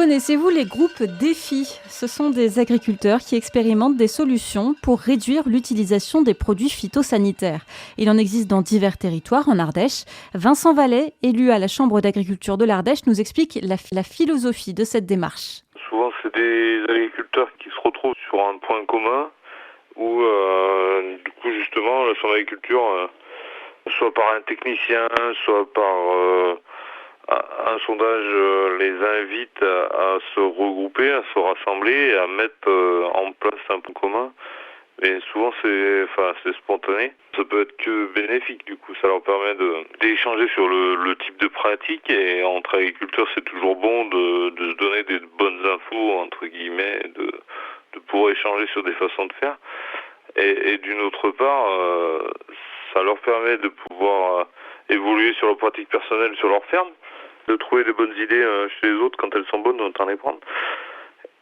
Connaissez-vous les groupes défis ? Ce sont des agriculteurs qui expérimentent des solutions pour réduire l'utilisation des produits phytosanitaires. Il en existe dans divers territoires en Ardèche. Vincent Vallet, élu à la Chambre d'agriculture de l'Ardèche, nous explique la philosophie de cette démarche. Souvent, c'est des agriculteurs qui se retrouvent sur un point commun où, du coup, justement, la Chambre d'agriculture, soit par un technicien, soit par un sondage, les invite à se regrouper, à se rassembler et à mettre en place un point commun. Et souvent, c'est spontané. Ça peut être que bénéfique, du coup. Ça leur permet d'échanger sur le type de pratique. Et entre agriculteurs, c'est toujours bon de se donner des bonnes infos, entre guillemets, de pouvoir échanger sur des façons de faire. Et d'une autre part, ça leur permet de pouvoir évoluer sur leur pratique personnelle, sur leur ferme, de trouver des bonnes idées chez les autres quand elles sont bonnes, autant les prendre.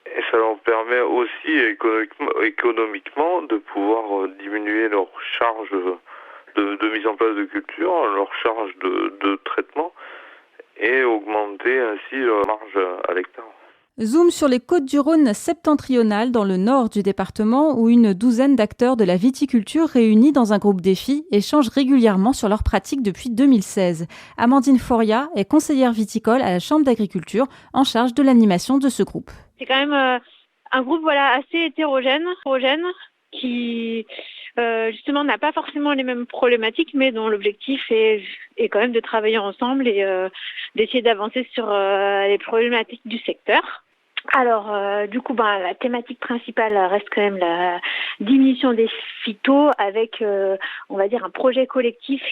Et ça leur permet aussi économiquement de pouvoir diminuer leur charge de mise en place de culture, leur charge de traitement et augmenter ainsi leur marge à l'hectare. Zoom sur les Côtes-du-Rhône septentrionales dans le nord du département où une douzaine d'acteurs de la viticulture réunis dans un groupe défi échangent régulièrement sur leurs pratiques depuis 2016. Amandine Foria est conseillère viticole à la Chambre d'agriculture en charge de l'animation de ce groupe. C'est quand même un groupe assez hétérogène qui justement n'a pas forcément les mêmes problématiques, mais dont l'objectif est quand même de travailler ensemble et d'essayer d'avancer sur les problématiques du secteur. Alors, du coup, la thématique principale reste quand même la diminution des phytos avec, on va dire, un projet collectif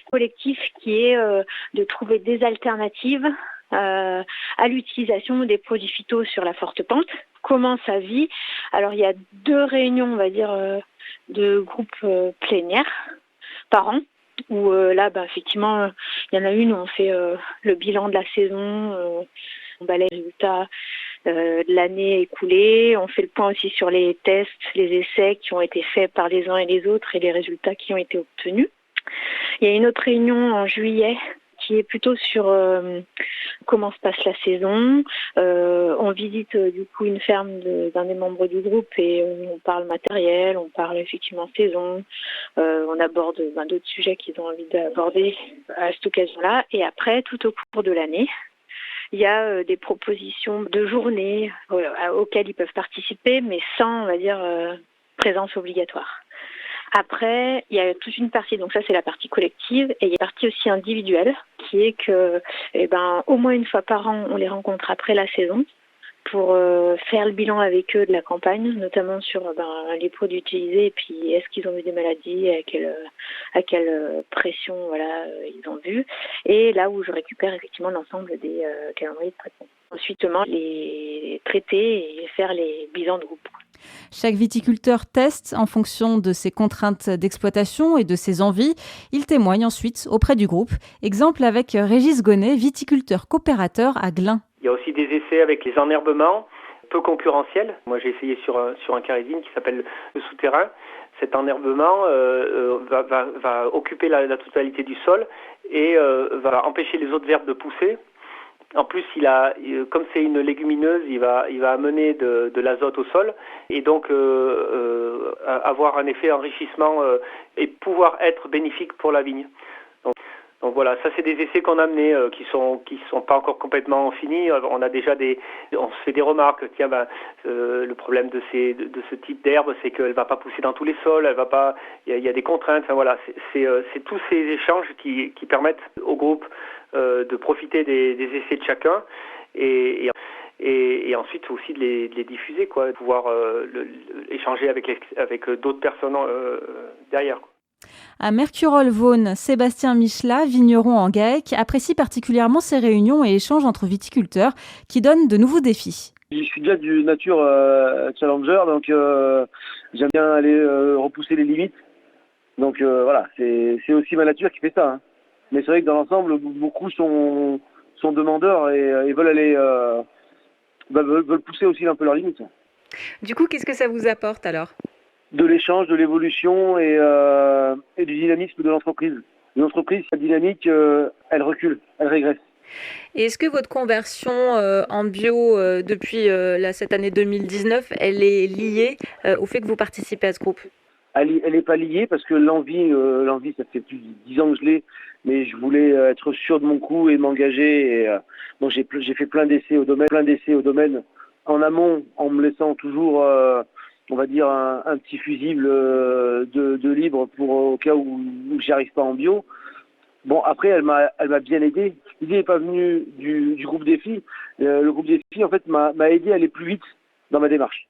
qui est de trouver des alternatives à l'utilisation des produits phytos sur la forte pente. Comment ça vit ? Alors, il y a 2 réunions, on va dire, de groupes plénières par an, où là, effectivement, il y en a une où on fait le bilan de la saison, on balaye les résultats de l'année écoulée, on fait le point aussi sur les tests, les essais qui ont été faits par les uns et les autres et les résultats qui ont été obtenus. Il y a une autre réunion en juillet qui est plutôt sur comment se passe la saison. On visite du coup une ferme d'un des membres du groupe et on parle matériel, on parle effectivement saison, on aborde d'autres sujets qu'ils ont envie d'aborder à cette occasion-là. Et après, tout au cours de l'année, il y a des propositions de journées auxquelles ils peuvent participer, mais sans, on va dire, présence obligatoire. Après, il y a toute une partie, donc ça c'est la partie collective, et il y a une partie aussi individuelle, qui est que, au moins une fois par an, on les rencontre après la saison pour faire le bilan avec eux de la campagne, notamment sur les produits utilisés, et puis est-ce qu'ils ont eu des maladies, à quelle pression ils ont vu, et là où je récupère effectivement l'ensemble des calendriers de traitement. Ensuite, les traiter et faire les bilans de groupe. Chaque viticulteur teste en fonction de ses contraintes d'exploitation et de ses envies. Il témoigne ensuite auprès du groupe. Exemple avec Régis Gonnet, viticulteur coopérateur à Glun. Il y a aussi des essais avec les enherbements peu concurrentiels. Moi, j'ai essayé sur un carrésine qui s'appelle le souterrain. Cet enherbement va occuper la totalité du sol et va empêcher les autres verbes de pousser. En plus, comme c'est une légumineuse, il va amener de l'azote au sol et donc avoir un effet enrichissement et pouvoir être bénéfique pour la vigne. Donc voilà, ça c'est des essais qu'on a menés qui sont pas encore complètement finis. On a déjà on se fait des remarques. Tiens, le problème de ce type d'herbe, c'est qu'elle va pas pousser dans tous les sols. Elle va pas. Il y a des contraintes. Enfin voilà, c'est tous ces échanges qui permettent au groupe de profiter des essais de chacun et ensuite aussi de les diffuser, de pouvoir échanger avec d'autres personnes derrière. À Mercurolles-Vaune, Sébastien Michelat, vigneron en GAEC, apprécie particulièrement ces réunions et échanges entre viticulteurs qui donnent de nouveaux défis. Je suis déjà du nature challenger, donc j'aime bien aller repousser les limites. Donc voilà, c'est aussi ma nature qui fait ça. Hein. Mais c'est vrai que dans l'ensemble, beaucoup sont demandeurs et veulent aller veulent pousser aussi un peu leurs limites. Du coup, qu'est-ce que ça vous apporte alors ? De l'échange, de l'évolution et du dynamisme de l'entreprise. Une entreprise, sa dynamique, elle recule, elle régresse. Et est-ce que votre conversion en bio depuis cette année 2019, elle est liée au fait que vous participez à ce groupe? Elle n'est pas liée parce que l'envie, ça fait plus de 10 ans que je l'ai, mais je voulais être sûr de mon coup et m'engager. Et, donc j'ai fait plein d'essais au domaine en amont, en me laissant toujours, on va dire, un petit fusible de libre pour au cas où j'y arrive pas en bio. Bon, après, elle m'a bien aidé. L'idée n'est pas venue du groupe Défi. Le groupe Défi, en fait, m'a aidé à aller plus vite dans ma démarche.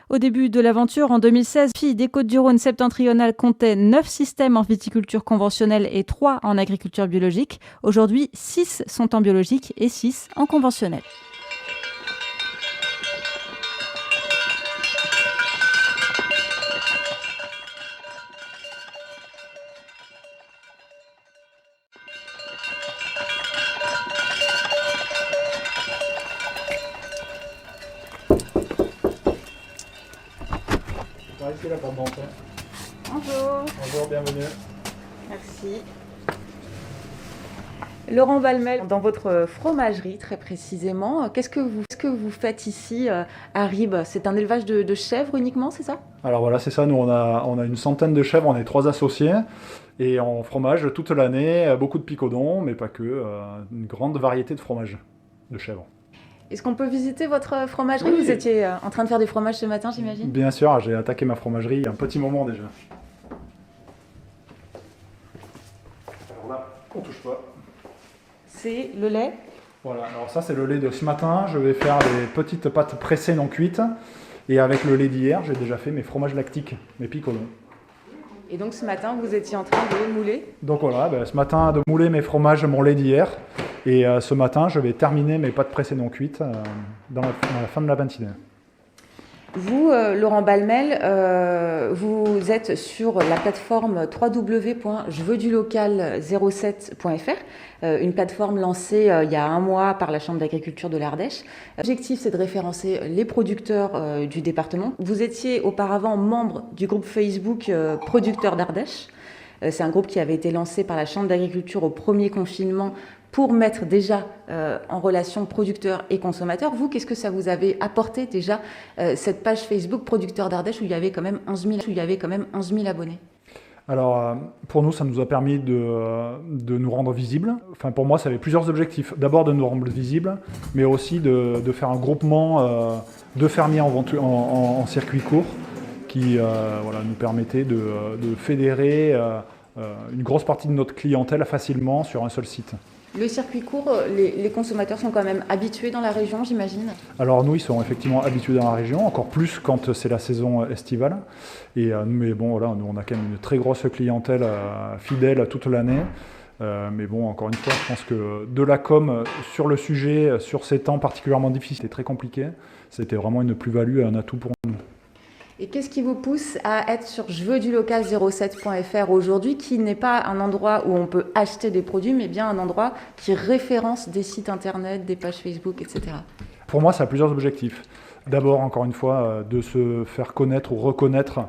Au début de l'aventure, en 2016, Défi des Côtes-du-Rhône septentrionales comptait 9 systèmes en viticulture conventionnelle et 3 en agriculture biologique. Aujourd'hui, 6 sont en biologique et 6 en conventionnel. Ici la porte d'entrée. Bonjour. Bonjour, bienvenue. Merci. Laurent Balmel, dans votre fromagerie très précisément, qu'est-ce que vous faites ici à Ribes? C'est un élevage de chèvres uniquement, c'est ça? Alors voilà, c'est ça, nous on a une centaine de chèvres, on est 3 associés, et on fromage toute l'année, beaucoup de picodons, mais pas que, une grande variété de fromages de chèvres. Est-ce qu'on peut visiter votre fromagerie? Oui. Vous étiez en train de faire des fromages ce matin, j'imagine? Bien sûr, j'ai attaqué ma fromagerie il y a un petit moment déjà. Alors là, on touche pas. C'est le lait? Voilà, alors ça c'est le lait de ce matin, je vais faire des petites pâtes pressées non cuites, et avec le lait d'hier, j'ai déjà fait mes fromages lactiques, mes picodons. Et donc ce matin, vous étiez en train de mouler? Donc voilà, ce matin, de mouler mes fromages, mon lait d'hier. Et ce matin, je vais terminer mes pâtes pressées non cuites dans la fin de la matinée. Vous, Laurent Balmel, vous êtes sur la plateforme www.jeveudulocal07.fr, une plateforme lancée il y a un mois par la Chambre d'agriculture de l'Ardèche. L'objectif, c'est de référencer les producteurs du département. Vous étiez auparavant membre du groupe Facebook Producteurs d'Ardèche. C'est un groupe qui avait été lancé par la Chambre d'agriculture au premier confinement pour mettre déjà en relation producteurs et consommateurs. Vous, qu'est-ce que ça vous avait apporté déjà, cette page Facebook Producteurs d'Ardèche où il y avait quand même 11 000 abonnés? Alors, pour nous, ça nous a permis de nous rendre visibles. Enfin, pour moi, ça avait plusieurs objectifs. D'abord, de nous rendre visibles, mais aussi de faire un groupement de fermiers en circuit court qui nous permettait de fédérer une grosse partie de notre clientèle facilement sur un seul site. Le circuit court, les consommateurs sont quand même habitués dans la région, j'imagine? Alors nous, ils sont effectivement habitués dans la région, encore plus quand c'est la saison estivale. Mais bon, voilà, nous on a quand même une très grosse clientèle fidèle toute l'année. Mais bon, encore une fois, je pense que de la com sur le sujet, sur ces temps particulièrement difficiles et très compliqués, c'était vraiment une plus-value et un atout pour nous. Et qu'est-ce qui vous pousse à être sur jeveudulocal07.fr aujourd'hui, qui n'est pas un endroit où on peut acheter des produits, mais bien un endroit qui référence des sites internet, des pages Facebook, etc. Pour moi, ça a plusieurs objectifs. D'abord, encore une fois, de se faire connaître ou reconnaître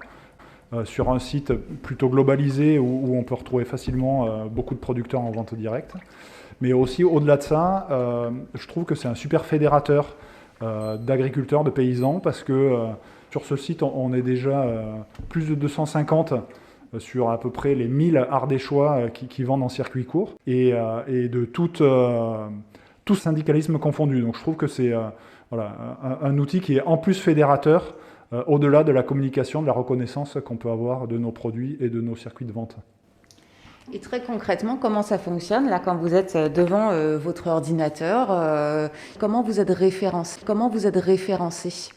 sur un site plutôt globalisé où on peut retrouver facilement beaucoup de producteurs en vente directe. Mais aussi, au-delà de ça, je trouve que c'est un super fédérateur d'agriculteurs, de paysans, parce que sur ce site, on est déjà plus de 250 sur à peu près les 1000 ardéchois qui vendent en circuit court et de tout syndicalisme confondu. Donc je trouve que c'est un outil qui est en plus fédérateur au-delà de la communication, de la reconnaissance qu'on peut avoir de nos produits et de nos circuits de vente. Et très concrètement, comment ça fonctionne là quand vous êtes devant votre ordinateur? Comment vous êtes référencé?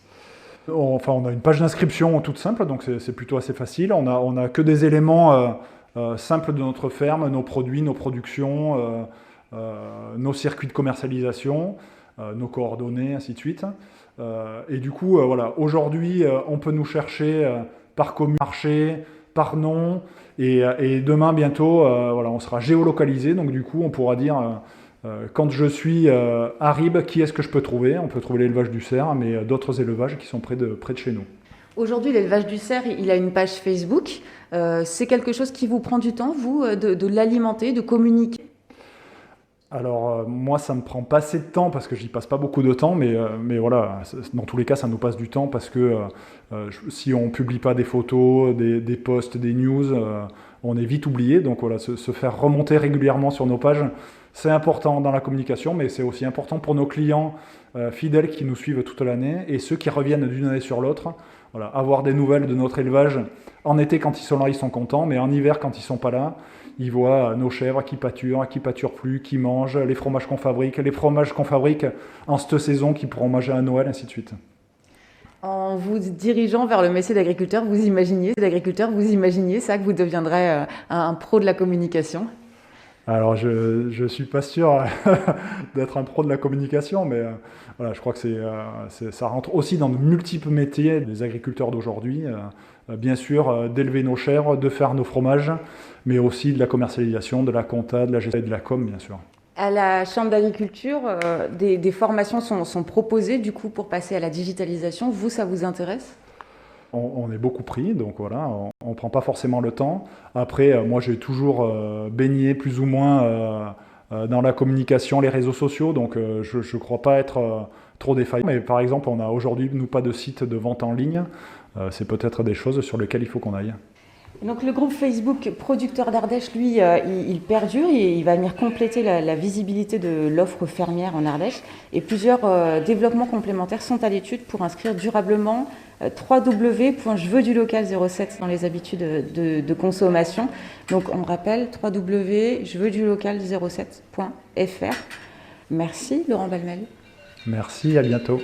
Enfin, on a une page d'inscription toute simple, donc c'est plutôt assez facile. On a que des éléments simples de notre ferme, nos produits, nos productions, nos circuits de commercialisation, nos coordonnées, ainsi de suite. Et du coup, aujourd'hui, on peut nous chercher par commune, marché, par nom, et demain, bientôt, on sera géolocalisé, donc du coup, on pourra dire... quand je suis à Ribes, qui est-ce que je peux trouver? On peut trouver l'élevage du cerf, mais d'autres élevages qui sont près de chez nous. Aujourd'hui, l'élevage du cerf, il a une page Facebook. C'est quelque chose qui vous prend du temps, vous, de l'alimenter, de communiquer? Alors moi ça me prend pas assez de temps parce que j'y passe pas beaucoup de temps, mais voilà, dans tous les cas ça nous passe du temps parce que si on publie pas des photos, des posts, des news, on est vite oublié. Donc voilà, se faire remonter régulièrement sur nos pages, c'est important dans la communication, mais c'est aussi important pour nos clients fidèles qui nous suivent toute l'année et ceux qui reviennent d'une année sur l'autre. Voilà, avoir des nouvelles de notre élevage en été quand ils sont là, ils sont contents, mais en hiver quand ils sont pas là, ils voient nos chèvres qui pâturent plus, qui mangent, les fromages qu'on fabrique en cette saison qu'ils pourront manger à Noël, ainsi de suite. En vous dirigeant vers le métier d'agriculteur, vous imaginiez ça, que vous deviendrez un pro de la communication? Alors je suis pas sûr d'être un pro de la communication, mais voilà, je crois que ça rentre aussi dans de multiples métiers des agriculteurs d'aujourd'hui. Bien sûr, d'élever nos chèvres, de faire nos fromages, mais aussi de la commercialisation, de la compta, de la gestion et de la com, bien sûr. À la Chambre d'agriculture, des formations sont proposées du coup pour passer à la digitalisation. Vous, ça vous intéresse ? On est beaucoup pris, donc voilà, on ne prend pas forcément le temps. Après, moi j'ai toujours baigné plus ou moins dans la communication, les réseaux sociaux, donc je ne crois pas être trop défaillant. Mais par exemple, on n'a aujourd'hui, nous, pas de site de vente en ligne. C'est peut-être des choses sur lesquelles il faut qu'on aille. Donc le groupe Facebook Producteurs d'Ardèche, lui, il perdure et il va venir compléter la visibilité de l'offre fermière en Ardèche. Et plusieurs développements complémentaires sont à l'étude pour inscrire durablement www.jeveuxdulocal07 dans les habitudes de consommation. Donc on rappelle www.jeveuxdulocal07.fr. Merci Laurent Balmel. Merci, à bientôt.